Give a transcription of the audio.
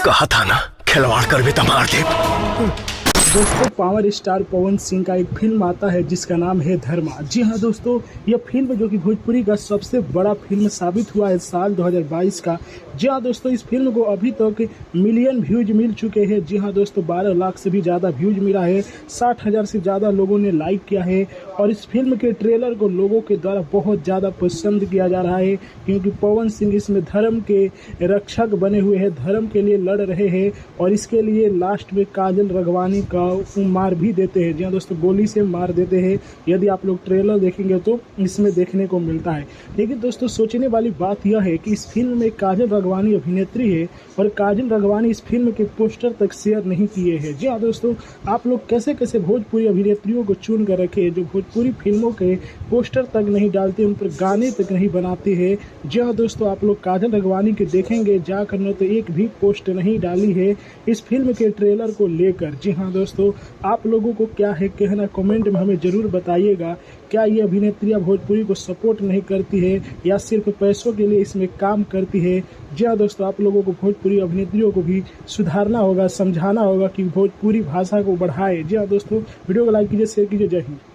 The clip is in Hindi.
कहा था ना, खिलवाड़ कर भी तो मार दे। दोस्तों, पावर स्टार पवन सिंह का एक फिल्म आता है जिसका नाम है धर्मा। जी हाँ दोस्तों, यह फिल्म जो कि भोजपुरी का सबसे बड़ा फिल्म साबित हुआ है साल 2022 का। जी हाँ दोस्तों, इस फिल्म को अभी तक मिलियन व्यूज मिल चुके हैं। जी हाँ दोस्तों, 12 लाख से भी ज़्यादा व्यूज मिला है, 60,000 से ज़्यादा लोगों ने लाइक किया है और इस फिल्म के ट्रेलर को लोगों के द्वारा बहुत ज़्यादा पसंद किया जा रहा है, क्योंकि पवन सिंह इसमें धर्म के रक्षक बने हुए हैं, धर्म के लिए लड़ रहे हैं और इसके लिए लास्ट में काजल राघवानी का मार भी देते हैं। जी हाँ दोस्तों, गोली से मार देते हैं। यदि आप लोग ट्रेलर देखेंगे तो इसमें देखने को मिलता है। लेकिन दोस्तों, सोचने वाली बात यह है कि इस फिल्म में काजल राघवानी अभिनेत्री है और काजल राघवानी इस फिल्म के पोस्टर तक शेयर नहीं किए हैं। जी हाँ दोस्तों, आप लोग कैसे कैसे भोजपुरी अभिनेत्रियों को चुन कर रखे जो भोजपुरी फिल्मों के पोस्टर तक नहीं डालते, उन पर गाने तक नहीं बनाते हैं। जी हाँ दोस्तों, आप लोग काजल राघवानी के देखेंगे जाकर न तो एक भी पोस्ट नहीं डाली है इस फिल्म के ट्रेलर को लेकर। जी हाँ दोस्तों, आप लोगों को क्या है कहना, कमेंट में हमें ज़रूर बताइएगा। क्या ये अभिनेत्रियां भोजपुरी को सपोर्ट नहीं करती है या सिर्फ पैसों के लिए इसमें काम करती है? जी हाँ दोस्तों, आप लोगों को भोजपुरी अभिनेत्रियों को भी सुधारना होगा, समझाना होगा कि भोजपुरी भाषा को बढ़ाए। जी हाँ दोस्तों, वीडियो को लाइक कीजिए, शेयर कीजिए। जय हिंद।